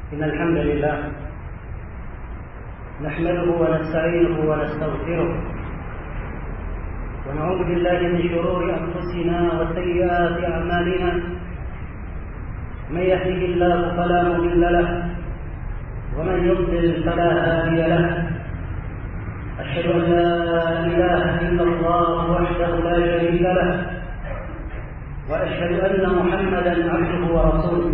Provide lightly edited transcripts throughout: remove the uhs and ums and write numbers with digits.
إن الحمد لله نحمده ونستعينه ونستغفره ونعوذ بالله من شرور أنفسنا وسيئات أعمالنا. من يهده الله فلا مضل له ومن يضلل فلا هادي له. أشهد أن لا إله إلا الله وحده لا شريك له وأشهد أن محمدا عبده ورسوله.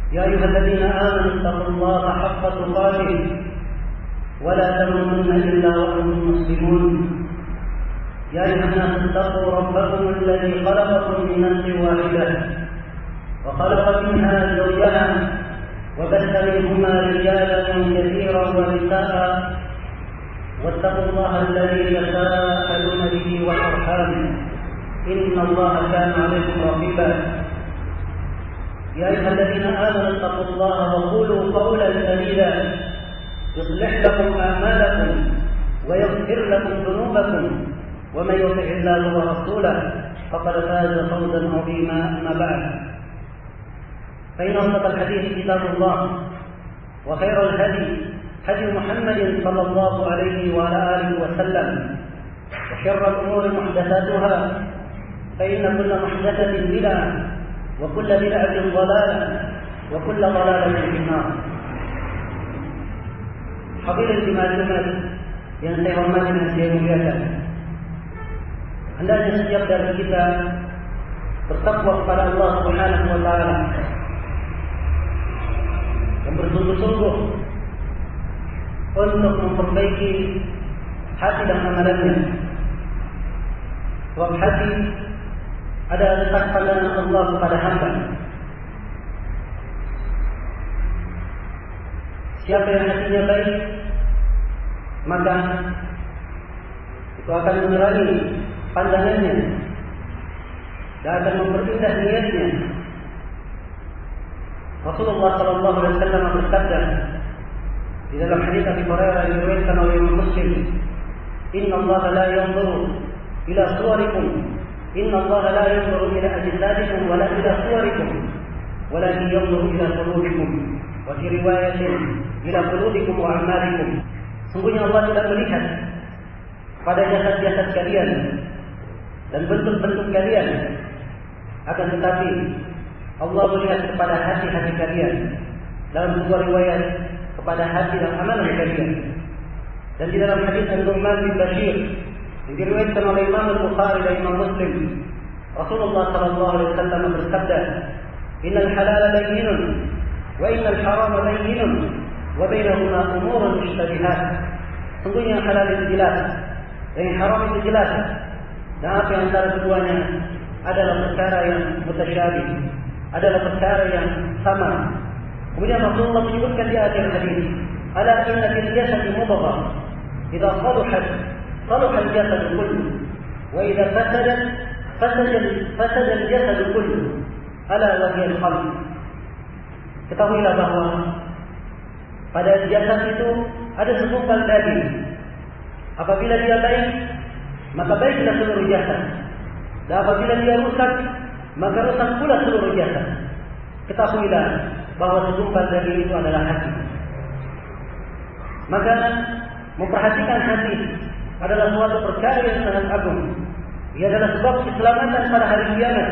يا أيها الذين آمنوا اتقوا الله حق تقاته ولا تموتن إلا وأنتم مسلمون. يا أيها الناس اتقوا ربكم الذي خلقكم من نفس واحدة وخلق منها زوجها وبث منهما رجالا كثيرا ونساء واتقوا الله الذي تساءلون به والأرحام إن الله كان عليكم رقيبا. يا أيها الذين آمنوا اتقوا الله وقولوا قولا سديدا يصلح لكم أعمالكم ويغفر لكم ذنوبكم ومن يطع الله ورسوله فقد فاز فوزا عظيما. أما بعد فإن أصدق الحديث كتاب الله وخير الهدي هدي محمد صلى الله عليه وعلى آله وسلم وشر الأمور محدثاتها فإن كل محدثة بدعة وكل بدعة ضلالة وكل ضلالة في النار. Hadirin jemaah yang saya hormati dan saya muliakan, hendaknya setiap dari kita bertakwa kepada Allah Subhanahu wa taala dan bersungguh-sungguh untuk memperbaiki hati dan amalannya. Sebab hati ada letak pandangan Allah kepada hamba. Siapa yang hatinya baik, maka itu akan menerangi pandangannya dan akan memperindah niatnya. Rasulullah sallallahu alaihi wasallam bersabda di dalam hadis Abu Hurairah yang diriwayatkan oleh Imam Muslim, "Inna Allah la yanzuru ila suwarikum, inna Allah la yanzuru ila ajsadikum wa la ila suwarikum, walakin yanzuru ila qulubikum." Wa fi riwayatin ila qulubikum wa a'malikum. Sungguhnya Allah tidak melihat pada jasad-jasad kalian dan bentuk-bentuk kalian, akan tetapi Allah melihat kepada hati-hati kalian. Dalam sebuah riwayat kepada hati dan amalan kalian. Dan di dalam hadis An-Nu'man bin Bashir yang diriwayatkan oleh Imam Al-Bukhari dan Imam Muslim, Rasulullah sallallahu alaihi wasallam bersabda, "Innal halala bayyinun wa innal harama bayyinun wa bainahuma umurun mushtabihat." Sungguhnya halal itu jelas dan yang haram itu jelas, dan apa yang antara keduanya adalah perkara yang mutasyabih, adalah perkara yang sama. Kemudian Rasulullah menyebutkan di akhir hadis, "Ala inna fil jasadi mudghah, idza salahat salaha al-jasad kullu, wa idza fasadat fasada al-jasad kullu, ala wa hiya al-qalb." Ketahuilah bahwa pada jasad itu ada segumpal daging. Apabila dia baik, maka baiklah seluruh jasad. Dan apabila dia rusak, maka rusak pula seluruh jasad. Ketahuilah bahwa segumpal daging itu adalah hati. Maka memperhatikan hati adalah suatu perkara yang sangat agung. Ia adalah sebab keselamatan pada hari kiamat.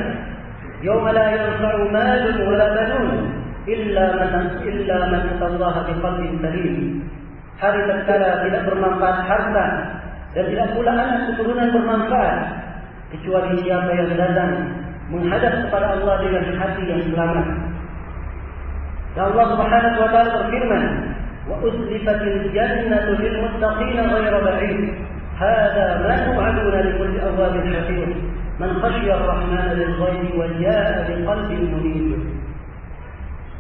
Yauma la yanfa'u malun wala banun illa man atallaha biqalbin salim. Hari tatkala tidak bermanfaat harta dan tidak pula anak keturunan bermanfaat kecuali siapa yang datang menghadap kepada Allah dengan hati yang selamat. Dan Allah Subhanahu wa taala berfirman, "Wa uzlifatil jannatu lil muttaqina ghayra ba'id. Hadza ma tu'aduna li kulli awwabin hafiz. Man khashiya ar-rahmana bil ghaibi wa jaa'a biqalbin munib."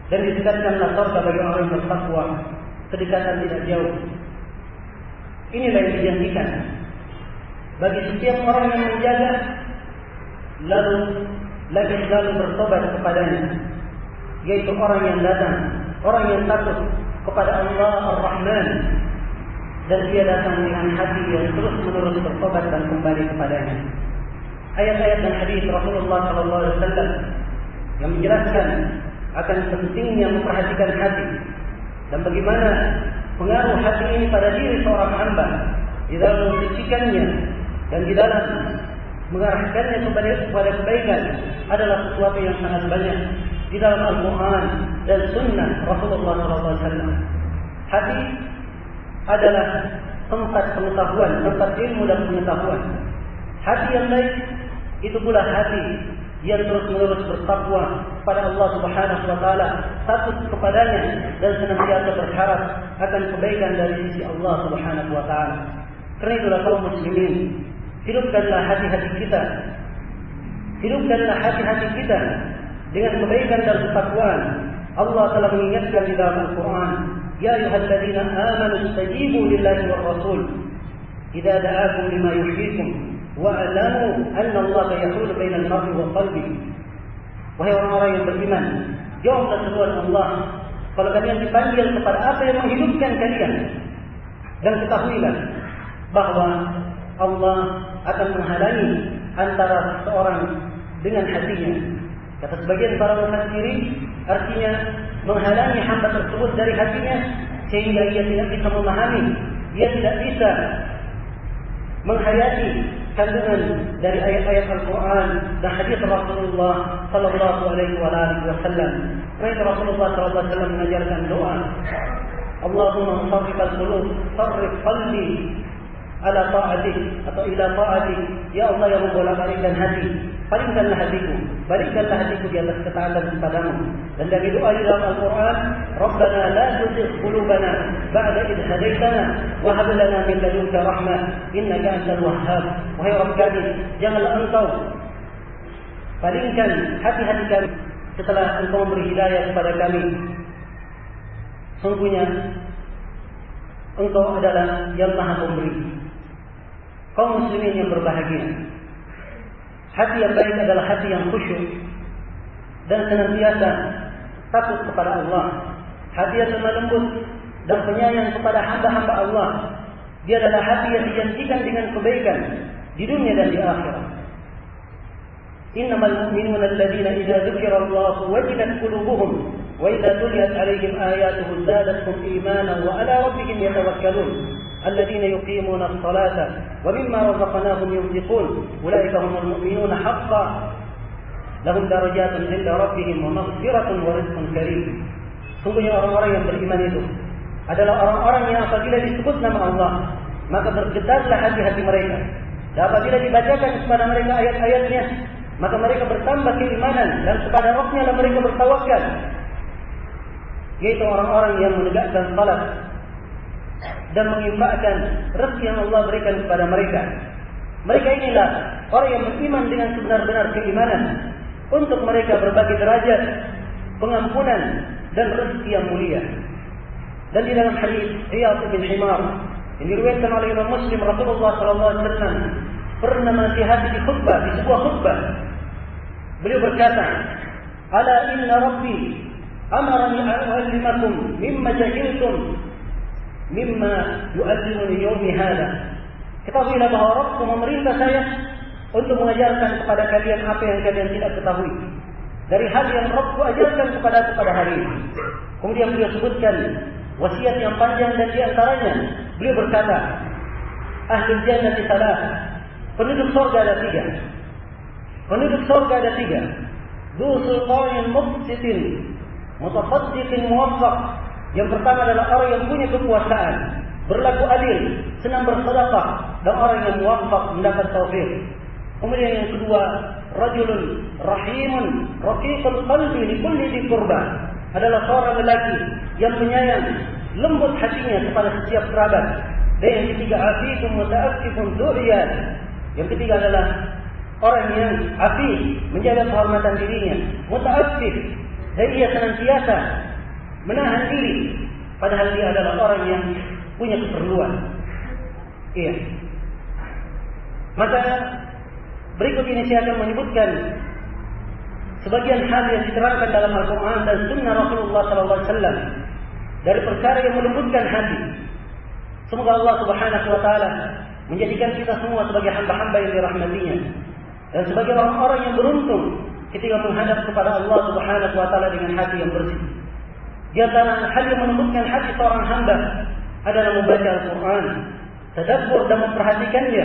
Dan disediakanlah surga bagi orang yang bertakwa, kedekatan tidak jauh. Inilah yang dijanjikan bagi setiap orang yang menjaga lalu bertobat kepadanya, yaitu orang yang datang, orang yang takut kepada Allah Ar-Rahman, dan dia datang dengan hati yang terus-menerus bertobat dan kembali kepadanya. Ayat-ayat dan hadis Rasulullah sallallahu alaihi wasallam yang menjelaskan akan pentingnya memperhatikan hati dan bagaimana pengaruh hati ini pada diri seorang hamba di dalam mensucikannya dan di dalam mengarahkannya kepada kebaikan adalah sesuatu yang sangat banyak di dalam Al-Quran dan Sunnah Rasulullah SAW. Hati adalah tempat pengetahuan, tempat ilmu dan pengetahuan. Hati yang baik itu pula hati yang terus-menerus bertakwa pada Allah Subhanahu wa taala, takut kepadanya dan senantiasa berharap akan kebaikan dari sisi Allah Subhanahu wa taala. Karena itulah kaum muslimin, hidupkanlah hati-hati kita. Hidupkanlah hati-hati kita dengan kebaikan dan ketakwaan. Allah telah mengingatkan di dalam Al-Quran, Ya ayyuhalladzina amanu istajibu lillahi war rasul idza da'akum lima yuhyikum wa'lamu anna Allah yahulu bainal mar'i wa qalbi. Wahai orang-orang yang beriman, jawablah seruan Allah kalau kalian dipanggil kepada apa yang menghidupkan kalian, dan ketahuilah bahwa Allah akan menghalangi antara seorang dengan hatinya. Kata sebagian para mufassirin, artinya menghalangi hamba tersebut dari hatinya sehingga ia tidak bisa memahami, ia tidak bisa menghayati kandungan dari ayat-ayat Al-Quran dan hadis Rasulullah Sallallahu Alaihi Wasallam. Karena Rasulullah Sallallahu Alaihi Wasallam mengajarkan doa, Allahumma sarrifal qulub, sarrif qalbi ala ta'atik atau ila ta'atik. Ya Allah yang membolak-balikkan hati, palingkanlah hatiku, balikkanlah hatiku di atas ketaatan kepadamu. Dan dari doa di dalam Al-Quran, Rabbana la tuzigh qulubana ba'da idh hadaitana wa hab lana min ladunka rahmah innaka antal wahhab. Wahai Rabb kami, janganlah Engkau palingkan hati-hati kami setelah Engkau memberi hidayah kepada kami. Sungguhnya Engkau adalah yang Maha Pemberi. Kaum muslimin yang berbahagia, hati yang baik adalah hati yang khusyuk dan senantiasa takut kepada Allah. Hati yang lemah lembut dan penyayang kepada hamba-hamba Allah. Dia adalah hati yang dijanjikan dengan kebaikan di dunia dan di akhirat. Innamal mu'minuna alladzina idza dzukira Allah wajilat qulubuhum wa idza tuliyat 'alaihim ayatuhu zadatuhum imanan wa 'ala rabbihim yatawakkalun. الذين يقيمون الصلاة ومما رزقناهم ينفقون أولئك هم المؤمنون حقا لهم درجات عند ربهم ومغفرة ورزق كريم. Sungguhnya orang-orang yang beriman itu adalah orang-orang yang apabila disebut nama Allah maka bergetarlah hati-hati mereka, dan apabila dibacakan kepada mereka ayat-ayatnya maka mereka bertambah keimanan dan kepada Rabbnya mereka bertawakal, yaitu orang-orang yang menegakkan salat dan menginfakkan rezeki yang Allah berikan kepada mereka. Mereka inilah orang yang beriman dengan sebenar-benar keimanan untuk mereka berbagi derajat, pengampunan dan rezeki yang mulia. Dan di dalam hadis Iyad bin Himar yang diriwayatkan oleh Imam Muslim, Rasulullah SAW pernah menasihati di khutbah, di sebuah khutbah. Beliau berkata, Ala inna Rabbi amarani an u'allimakum mimma jahiltum mimma yu'allimuni yawmi hadha. Ketahuilah bahwa Rabbku memerintah saya untuk mengajarkan kepada kalian apa yang kalian tidak ketahui dari hal yang Rabbku ajarkan kepada hari ini. Kemudian beliau sebutkan wasiat yang panjang, dan di antaranya beliau berkata, Ahlul jannati salah, penduduk surga ada tiga. Penduduk surga ada tiga. Dzu sultanin muqsitin mutasaddiqin muwaffaq. Yang pertama adalah orang yang punya kekuasaan, berlaku adil, senang bersedekah, dan orang yang muwaffaq mendapat taufik. Kemudian yang kedua, rajulun rahimun raqiqul qalbi li kulli dhi qurba, adalah seorang lelaki yang penyayang, lembut hatinya kepada setiap kerabat. Dan yang ketiga, afifun muta'affifun dzuriyat. Yang ketiga adalah orang yang afif, menjaga kehormatan dirinya, muta'affif, dan ia senantiasa menahan diri, padahal dia adalah orang yang punya keperluan. Iya. Maka berikut ini saya akan menyebutkan sebagian hal yang diterangkan dalam Al-Quran dan Sunnah Rasulullah SAW dari perkara yang melembutkan hati. Semoga Allah Subhanahu Wa Taala menjadikan kita semua sebagai hamba-hamba yang dirahmatinya dan sebagai orang-orang yang beruntung ketika menghadap kepada Allah Subhanahu wa taala dengan hati yang bersih. Di antara hal yang melembutkan hati seorang hamba adalah membaca Al-Quran, tadabbur dan memperhatikannya.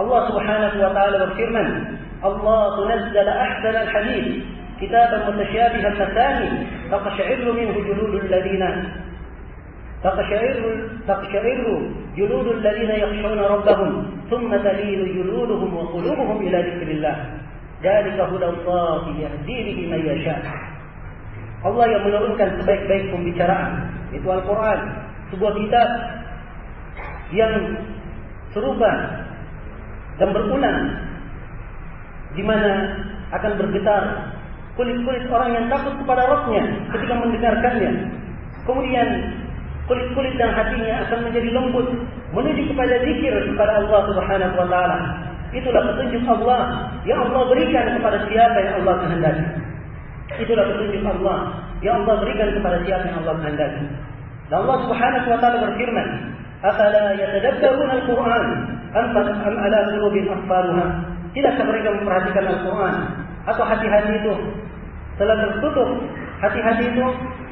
Allah Subhanahu wa taala berfirman, Allah tunazzala ahsana al-hadits kitaban mutasyabihan mathani taqsha'irru minhu juludul ladina juludul ladina yakhshawna rabbahum thumma talinu juluduhum wa qulubuhum ila dzikrillah dzalika hudallahi yahdi bihi man yasha. Allah yang menurunkan sebaik-baik pembicaraan, itu Al-Quran, sebuah kitab yang serupa dan berulang, di mana akan bergetar kulit-kulit orang yang takut kepada Rabb-nya ketika mendengarkannya. Kemudian kulit-kulit dan hatinya akan menjadi lembut menuju kepada zikir kepada Allah Subhanahu wa taala. Itulah petunjuk Allah yang Allah berikan kepada siapa yang Allah kehendaki. Itulah petunjuk Allah yang Allah berikan kepada siapa yang Allah kehendaki. Dan Allah Subhanahu wa taala berfirman, "Afala yatadabbaruna al-Qur'an am ala qulubin aqfaluha?" Tidakkah mereka memperhatikan Al-Quran? Atau hati-hati itu telah tertutup, hati-hati itu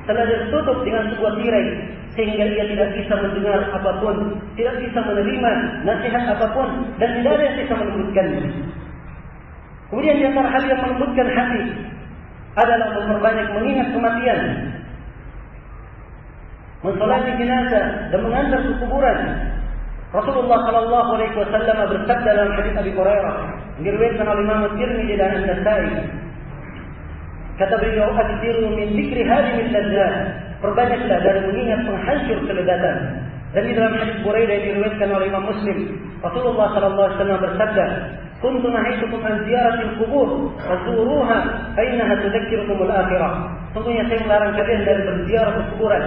telah tertutup dengan sebuah tirai sehingga ia tidak bisa mendengar apapun, tidak bisa menerima nasihat apapun, dan tidak ada yang bisa melembutkannya. Kemudian di antara hal yang melembutkan hati adalah memperbanyak mengingat kematian, mensolati jenazah dan mengantar ke kuburan. Rasulullah sallallahu alaihi wasallam bersabda dalam hadis Abi Hurairah yang diriwayatkan oleh Imam Tirmidzi dan An-Nasa'i, kata beliau, "Akthiru min dzikri hadhihi al-ladzat." Perbanyaklah dari mengingat penghancur kelezatan. Dan di dalam hadis Buraidah yang diriwayatkan oleh Imam Muslim, Rasulullah sallallahu alaihi wasallam bersabda, "Kuntu nahaytukum an ziyaratil qubur fazuruha fa innaha tudzakirukum al-akhirah." Sungguhnya saya melarang kalian dari berziarah ke kuburan,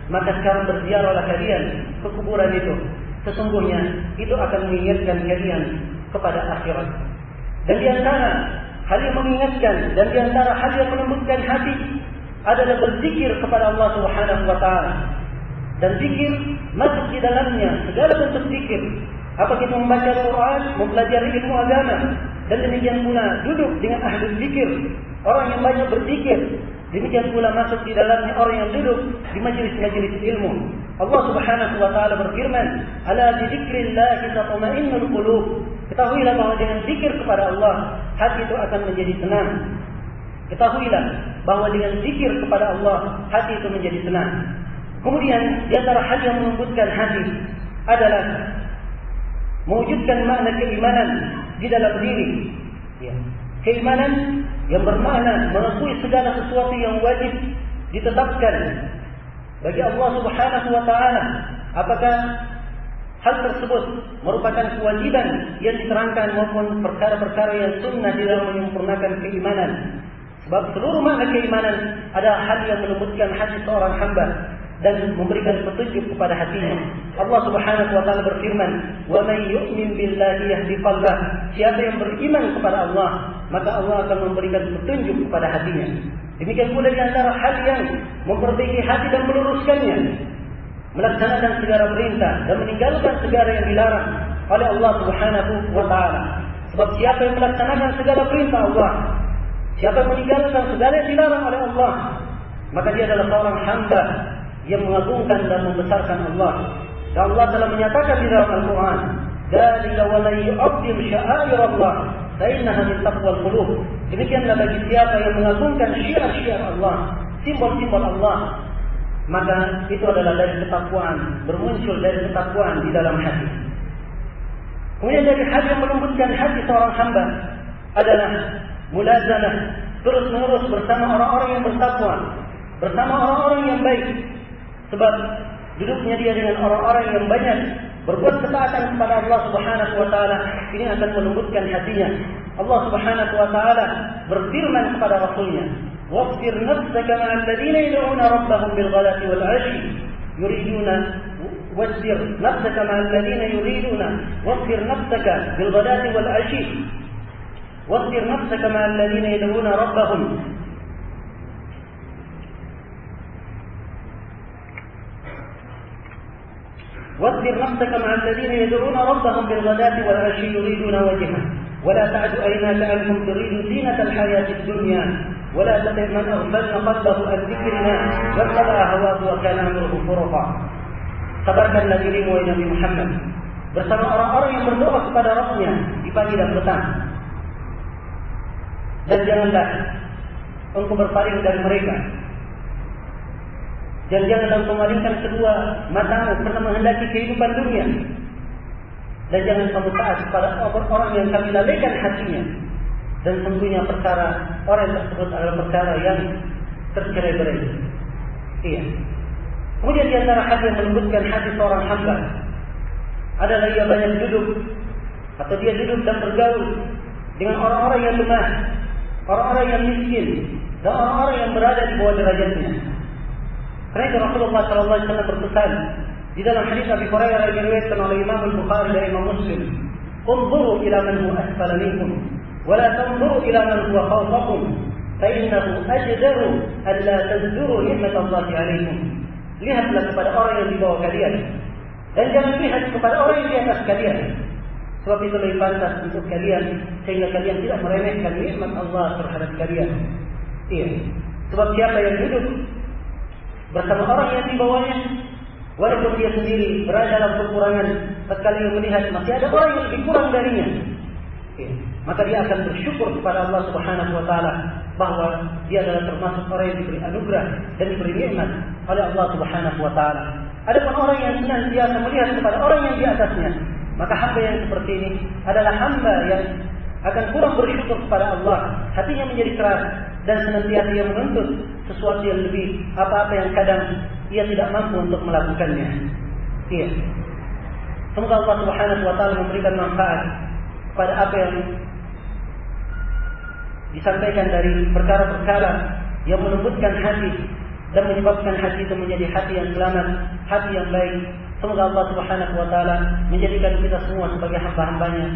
maka sekarang berziarahlah kalian ke kuburan itu. Sesungguhnya itu akan mengingatkan kalian kepada akhirat. Dan di antara hal yang mengingatkan dan di antara hal yang melembutkan hati adalah berzikir kepada Allah Subhanahu wa taala. Dan zikir masuk di dalamnya segala bentuk zikir. Apa kita membaca Al-Quran, mempelajari ilmu agama, dan demikian pula duduk dengan ahli zikir, orang yang banyak berzikir. Demikian pula masuk di dalamnya orang yang duduk di majelis-majelis ilmu. Allah Subhanahu wa taala berfirman, "Ala bi dzikrillah tatma'innul qulub." Ketahuilah bahwa dengan zikir kepada Allah, hati itu akan menjadi tenang. Ketahuilah bahwa dengan zikir kepada Allah, hati itu menjadi tenang. Kemudian di antara hal yang melembutkan hati adalah mewujudkan makna keimanan di dalam diri. Ya. Keimanan yang bermakna mengakui segala sesuatu yang wajib ditetapkan bagi Allah Subhanahu wa taala. Apakah hal tersebut merupakan kewajiban yang diterangkan maupun perkara-perkara yang sunnah di dalam menyempurnakan keimanan. Sebab seluruh makna keimanan adalah hal yang melembutkan hati seorang hamba dan memberikan petunjuk kepada hatinya. Allah Subhanahu wa taala berfirman, "Wa may yu'min billahi yahdi qalbah." Siapa yang beriman kepada Allah, maka Allah akan memberikan petunjuk kepada hatinya. Demikian pula di antara hal yang memperbaiki hati dan meluruskannya, melaksanakan segala perintah dan meninggalkan segala yang dilarang oleh Allah Subhanahu wa taala. Sebab siapa yang melaksanakan segala perintah Allah, siapa yang meninggalkan segala yang dilarang oleh Allah, maka dia adalah seorang hamba yang mengagungkan dan membesarkan Allah. Dan Allah telah menyatakan di dalam Al-Quran, "Dzalika wa la yu'azzim sya'airallah fa innaha min taqwal qulub." Demikianlah bagi siapa yang mengagungkan syiar-syiar Allah, simbol-simbol Allah, maka itu adalah dari ketakwaan, bermuncul dari ketakwaan di dalam hati. Kemudian dari hal yang melembutkan hati seorang hamba adalah mulazamah, terus-menerus bersama orang-orang yang bertakwa, bersama orang-orang yang baik. Sebab duduknya dia dengan orang-orang yang banyak berbuat ketaatan kepada Allah Subhanahu wa taala, ini akan melembutkan hatinya. Allah Subhanahu wa taala berfirman kepada Rasulnya, "Wasbir nafsaka ma'al ladzina yad'una rabbahum bil ghadati wal 'ashyi yuriduna wasbir nafsaka ma'al ladzina yuriduna wasbir nafsaka bil ghadati wal 'ashyi wasbir nafsaka ma'al ladzina yad'una rabbahum." واصبر نفسك مع الذين يدعون ربهم بالغداة والعشي يريدون وجهه ولا تعد عيناك عنهم تريد زينة الحياة الدنيا ولا تطع من أغفلنا قلبه عن ذكرنا واتبع هواه وكان أمره فرطا. Sabarkanlah dirimu wahai Nabi Muhammad bersama orang-orang yang berdoa kepada Rabbnya di pagi dan petang. Dan janganlah engkau berpaling dari mereka. Dan janganlah engkau memalingkan kedua matamu karena menghendaki kehidupan dunia. Dan jangan kamu taat kepada orang yang kami lalaikan hatinya. Dan sungguhnya perkara orang tersebut adalah perkara yang tercerai-berai. Iya. Kemudian di antara hal yang melembutkan hati seorang hamba adalah ia banyak duduk atau dia duduk dan bergaul dengan orang-orang yang lemah, orang-orang yang miskin, dan orang-orang yang berada di bawah derajatnya. Karena itu Rasulullah SAW berpesan di dalam hadis Abi Hurairah yang diriwayatkan oleh Imam Al-Bukhari dan Imam Muslim, "Unzuru ila man huwa asfala minkum, wa la tanzuru ila man huwa fawqakum, fa innahu ajdaru an la tazuru ni'matallahi 'alaikum." Lihatlah kepada orang yang di bawah kalian dan jangan lihat kepada orang yang di atas kalian. Sebab itu lebih pantas untuk kalian sehingga kalian tidak meremehkan nikmat Allah terhadap kalian. Iya. Sebab siapa yang duduk bersama orang yang di bawahnya, walaupun dia sendiri berada dalam kekurangan, sekali melihat masih ada orang yang lebih kurang darinya, iya, maka dia akan bersyukur kepada Allah Subhanahu wa taala bahwa dia adalah termasuk orang yang diberi anugerah dan diberi nikmat oleh Allah Subhanahu wa taala. Adapun orang yang senantiasa melihat kepada orang yang di atasnya, maka hamba yang seperti ini adalah hamba yang akan kurang bersyukur kepada Allah. Hatinya menjadi keras dan senantiasa ia menuntut sesuatu yang lebih, apa-apa yang kadang ia tidak mampu untuk melakukannya. Iya. Semoga Allah Subhanahu wa taala memberikan manfaat pada apa yang disampaikan dari perkara-perkara yang melembutkan hati dan menyebabkan hati itu menjadi hati yang selamat, hati yang baik. Semoga Allah Subhanahu wa taala menjadikan kita semua sebagai hamba-hambanya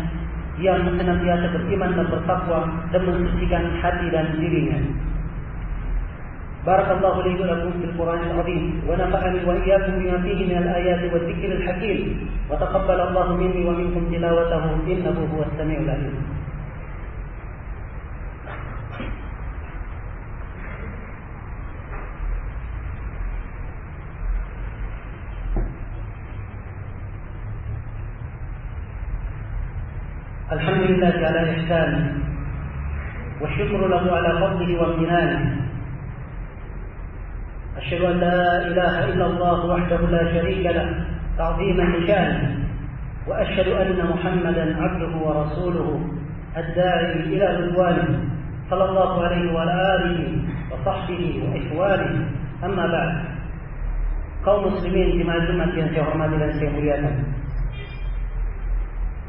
yang senantiasa beriman dan bertakwa dan mensucikan hati dan dirinya. Barakallahu li wa lakum fil Qur'anil 'azim wa nafa'ani wa iyyakum bima fihi minal ayati wadh dhikril hakim wa taqabbala Allahu minni wa minkum tilawatahu innahu huwas samiul 'alim. الحمد لله على إحسانه والشكر له على فضله وامتنانه. أشهد أن لا إله إلا الله وحده لا شريك له تعظيما لشانه وأشهد أن محمدا عبده ورسوله الداعي إلى رضوانه صلى الله عليه وعلى آله وصحبه وإخوانه. أما بعد, kaum muslimin jemaah Jumat yang saya hormati dan saya muliakan,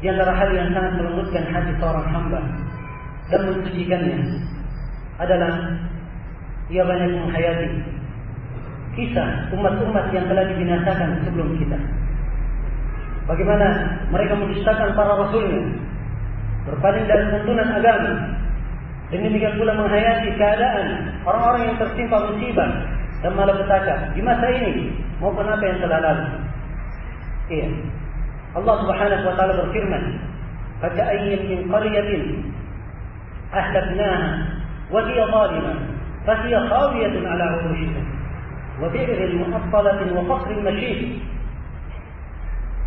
di antara hal yang sangat melembutkan hati seorang hamba dan mensucikannya adalah ia banyak menghayati kisah umat-umat yang telah dibinasakan sebelum kita. Bagaimana mereka mendustakan para rasulnya, berpaling dari tuntunan agama, dan demikian pula menghayati keadaan orang-orang yang tertimpa musibah dan malapetaka di masa ini maupun apa yang telah lalu. Iya. Allah Subhanahu wa taala berfirman, "Faka'ayyin min qaryatin ahlaknaha wa hiya zalimah, fa hiya khawiyatun 'ala 'urushiha wa bi'rin mu'attalatin wa qasrin mashid."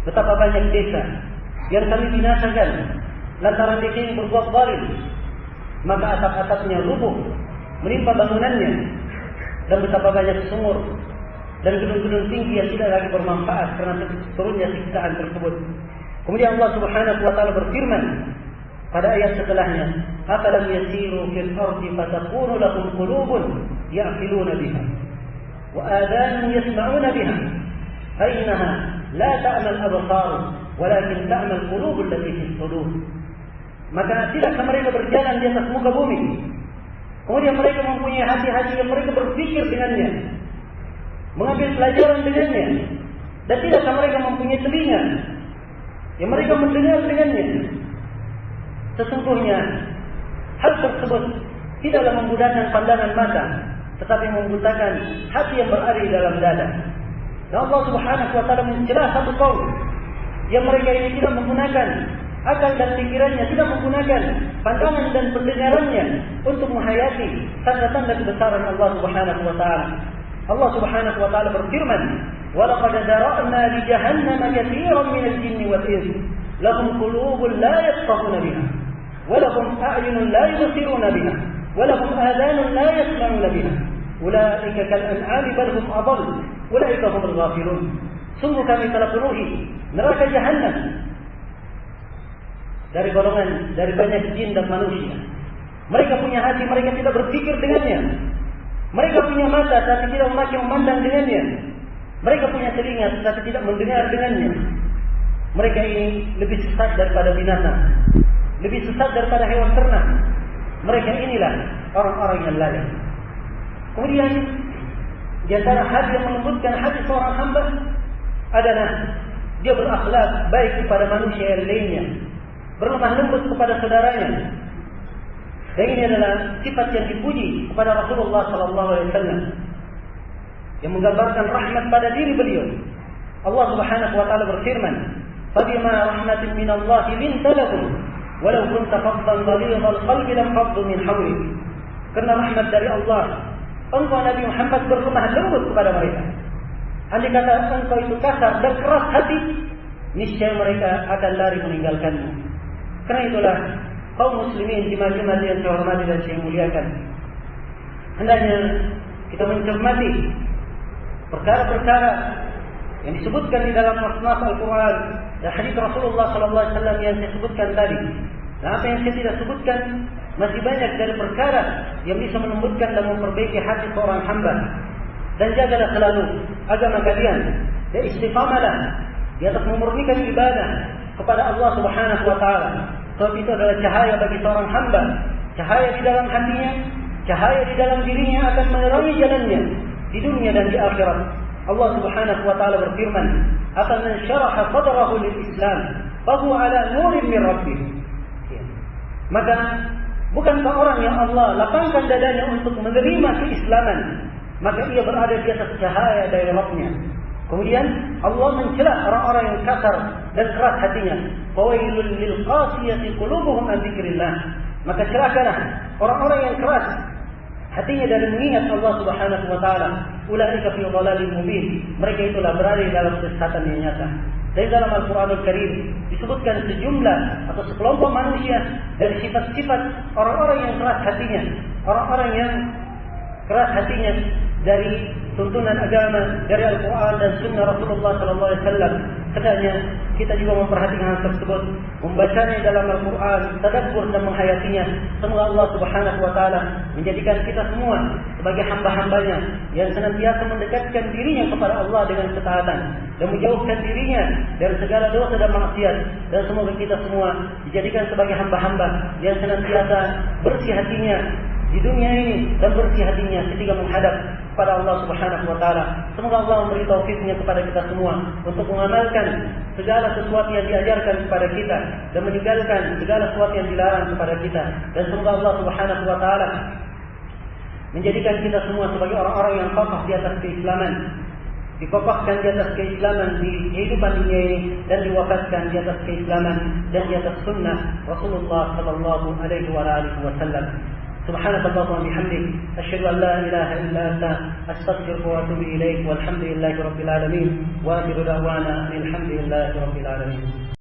Betapa banyak desa yang kami binasakan lantaran desa ini berbuat zalim, maka atap-atapnya rubuh menimpa bangunannya, dan betapa banyak sumur dan gedung-gedung tinggi yang tidak lagi bermanfaat karena turunnya siksaan tersebut. Kemudian Allah Subhanahu wa taala berfirman pada ayat setelahnya, "Afalam yasiru fil ardi fatakunu lahum qulubun ya'qiluna biha wa adhanun yasma'una biha fa innaha la ta'mal absar walakin ta'mal qulub allati fi sudur." Maka tidakkah mereka berjalan di atas muka bumi, kemudian mereka mempunyai hati-hati yang mereka berpikir dengannya, mengambil pelajaran dengannya, dan tidakkah mereka mempunyai telinga yang mereka mendengar dengannya. Sesungguhnya hal tersebut tidaklah membudahkan pandangan mata, tetapi membutakan hati yang berada di dalam dada. Dan Allah Subhanahu wa taala mencela satu kaum yang mereka ini tidak menggunakan akal dan pikirannya, tidak menggunakan pandangan dan pendengarannya untuk menghayati tanda-tanda kebesaran Allah Subhanahu wa taala. Allah Subhanahu wa taala berfirman, "Wa laqad dara'na li jahannam katsiran minal jinni wal ins, lahum qulubun la yafqahuna biha, wa lahum a'yunun la yubsiruna biha, wa lahum adhanun la yasma'una biha. Ulaika kal an'ami bal hum adall, ulaika humul ghafilun." Sungguh kami telah penuhi neraka Jahannam dari golongan, dari banyak jin dan manusia. Mereka punya hati, mereka tidak berpikir dengannya. Mereka punya mata, tapi tidak memandang dengannya. Mereka punya telinga, tapi tidak mendengar dengannya. Mereka ini lebih sesat daripada binatang, lebih sesat daripada hewan ternak. Mereka inilah orang-orang yang lalai. Kemudian di antara hal yang melembutkan hati seorang hamba adalah dia berakhlak baik kepada manusia yang lainnya, berlemah lembut kepada saudaranya. Dan ini adalah sifat yang dipuji kepada Rasulullah SAW, yang menggambarkan rahmat pada diri beliau. Allah Subhanahu wa taala berfirman, "Fabima rahmatin min Allah linta lahum, walau kunta faddan ghalidhal qalbi lam faddu min hawlik." Karena rahmat dari Allah, engkau Nabi Muhammad berlemah lembut kepada mereka. Andai kata engkau itu kasar dan keras hati, niscaya mereka akan lari meninggalkanmu. Karena itulah kaum muslimin di majlis yang saya hormati dan saya muliakan, hendaknya kita mencermati perkara-perkara yang disebutkan di dalam nas Al-Quran dan hadis Rasulullah SAW yang saya sebutkan tadi. Dan apa yang saya tidak sebutkan, masih banyak dari perkara yang bisa melembutkan dan memperbaiki hati seorang hamba. Dan jagalah selalu agama kalian, dan istiqamalah di atas memurnikan ibadah kepada Allah Subhanahu wa taala. Sebab itu adalah cahaya bagi seorang hamba, cahaya di dalam hatinya, cahaya di dalam dirinya akan menerangi jalannya di dunia dan di akhirat. Allah Subhanahu wa taala berfirman, "Afaman syaraha sadrahu lil Islam, fa huwa ala nurin min rabbih." Maka bukankah orang yang Allah lapangkan dadanya untuk menerima keislaman, maka ia berada di atas cahaya dari Rabb-Nya. Kemudian Allah mencela orang-orang yang kasar dan keras hatinya. Fawailul lil qasiyati qulubuhum an dzikrillah. Maka celakalah orang-orang yang keras hatinya dari mengingat Allah Subhanahu wa taala. Ulaika fi dhalalin mubin. Mereka itulah berada di dalam kesesatan yang nyata. Dari dalam Al-Quranul Karim disebutkan sejumlah atau sekelompok manusia dari sifat-sifat orang-orang yang keras hatinya, orang-orang yang keras hatinya dari tuntunan agama, dari Al-Quran dan Sunnah Rasulullah SAW. Hendaknya kita juga memperhatikan hal tersebut, membacanya dalam Al-Quran, tadabbur dan menghayatinya. Semoga Allah Subhanahu wa taala menjadikan kita semua sebagai hamba-hambanya yang senantiasa mendekatkan dirinya kepada Allah dengan ketaatan dan menjauhkan dirinya dari segala dosa dan maksiat. Dan semoga kita semua dijadikan sebagai hamba-hamba yang senantiasa bersih hatinya di dunia ini dan bersih hatinya ketika menghadap kepada Allah Subhanahu wa taala. Semoga Allah memberi taufiknya kepada kita semua untuk mengamalkan segala sesuatu yang diajarkan kepada kita dan meninggalkan segala sesuatu yang dilarang kepada kita. Dan semoga Allah Subhanahu wa taala menjadikan kita semua sebagai orang-orang yang kokoh di atas keislaman, dikokohkan di atas keislaman di kehidupan dunia ini dan diwafatkan di atas keislaman dan di atas sunnah Rasulullah sallallahu alaihi wasallam. سبحانك اللهم وبحمدك أشهد أن لا إله إلا أنت أستغفرك وأتوب إليك والحمد لله رب العالمين وآخر دعوانا الحمد لله رب العالمين.